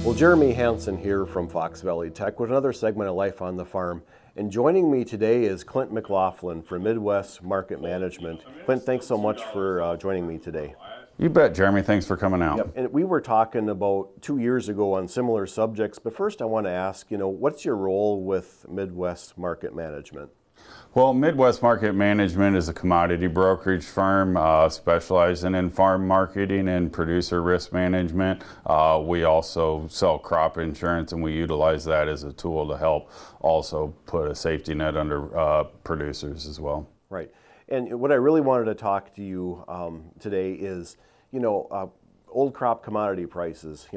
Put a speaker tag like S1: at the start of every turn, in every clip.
S1: Well, Jeremy Hansen here from Fox Valley Tech with another segment of Life on the Farm. And joining me today is Clint McLaughlin from Midwest Market Management. Clint, thanks so much for joining me today.
S2: You bet, Jeremy. Thanks for coming out.
S1: Yep. And we were talking about 2 years ago on similar subjects, but first I want to ask, what's your role with Midwest Market Management?
S2: Well, Midwest Market Management is a commodity brokerage firm specializing in farm marketing and producer risk management. We also sell crop insurance, and we utilize that as a tool to help also put a safety net under producers as well.
S1: Right. And what I really wanted to talk to you today is, old crop commodity prices,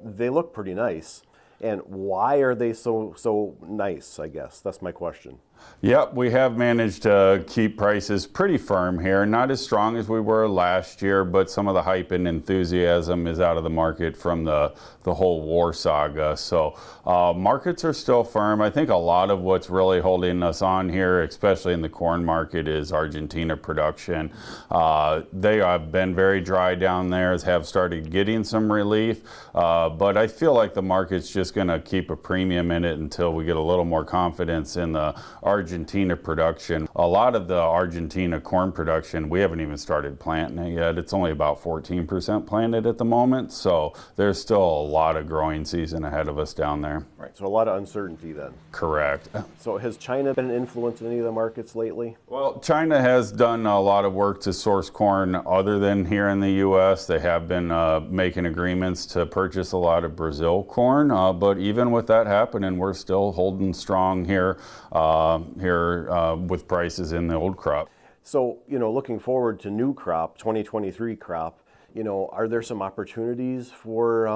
S1: they look pretty nice. And why are they so nice, I guess? That's my question.
S2: Yep, we have managed to keep prices pretty firm here. Not as strong as we were last year, but some of the hype and enthusiasm is out of the market from the whole war saga. So markets are still firm. I think a lot of what's really holding us on here, especially in the corn market, is Argentina production. They have been very dry down there, have started getting some relief, but I feel like the market's just going to keep a premium in it until we get a little more confidence in the Argentina production. A lot of the Argentina corn production, we haven't even started planting it yet. It's only about 14% planted at the moment, so there's still a lot of growing season ahead of us down there.
S1: Right, so a lot of uncertainty then.
S2: Correct.
S1: So has China been an influence in any of the markets lately?
S2: Well, China has done a lot of work to source corn other than here in the U.S. They have been making agreements to purchase a lot of Brazil corn, but even with that happening, we're still holding strong here with prices in the old crop.
S1: So, looking forward to new crop, 2023 crop, are there some opportunities for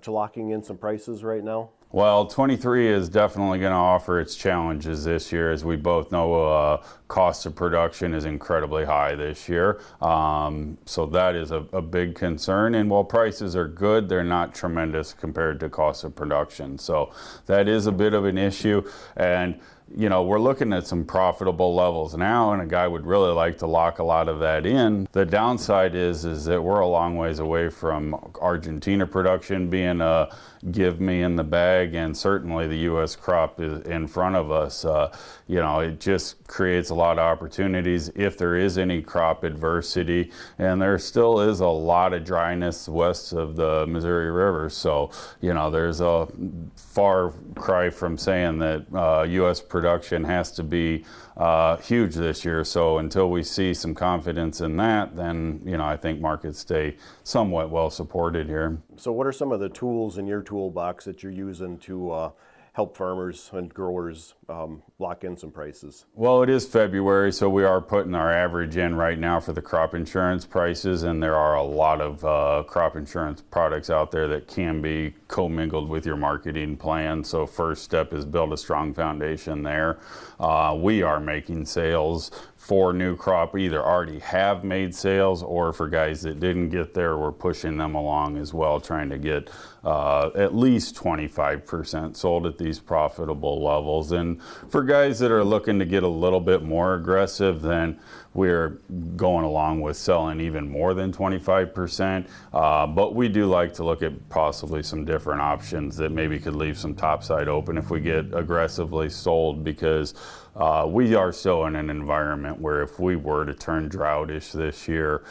S1: to locking in some prices right now?
S2: Well, 23 is definitely going to offer its challenges this year. As we both know, cost of production is incredibly high this year. So that is a big concern. And while prices are good, they're not tremendous compared to cost of production. So that is a bit of an issue. And we're looking at some profitable levels now, and a guy would really like to lock a lot of that in. The downside is that we're a long ways away from Argentina production being a give me in the bag, and certainly the U.S. crop is in front of us. It just creates a lot of opportunities if there is any crop adversity, and there still is a lot of dryness west of the Missouri River. So, there's a far cry from saying that U.S. production has to be huge this year. So until we see some confidence in that, then I think markets stay somewhat well supported here.
S1: So what are some of the tools in your toolbox that you're using to help farmers and growers lock in some prices?
S2: Well, it is February, so we are putting our average in right now for the crop insurance prices, and there are a lot of crop insurance products out there that can be commingled with your marketing plan. So first step is build a strong foundation there. We are making sales for new crop, either already have made sales, or for guys that didn't get there, we're pushing them along as well, trying to get at least 25% sold at these profitable levels. And for guys that are looking to get a little bit more aggressive, then we're going along with selling even more than 25%. But we do like to look at possibly some different options that maybe could leave some topside open if we get aggressively sold, because we are still in an environment where if we were to turn droughtish this year,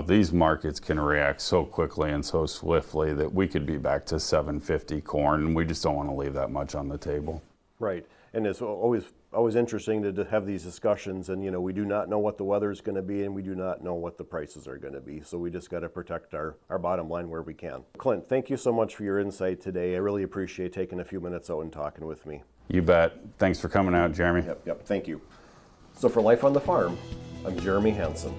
S2: these markets can react so quickly and so swiftly that we could be back to $7.50 corn, and we just don't want to leave that much on the table.
S1: Right, and it's always interesting to have these discussions, and we do not know what the weather is going to be, and we do not know what the prices are going to be, so we just got to protect our bottom line where we can. Clint, thank you so much for your insight today. I really appreciate taking a few minutes out and talking with me.
S2: You bet. Thanks for coming out, Jeremy.
S1: Yep, thank you. So for Life on the Farm, I'm Jeremy Hansen.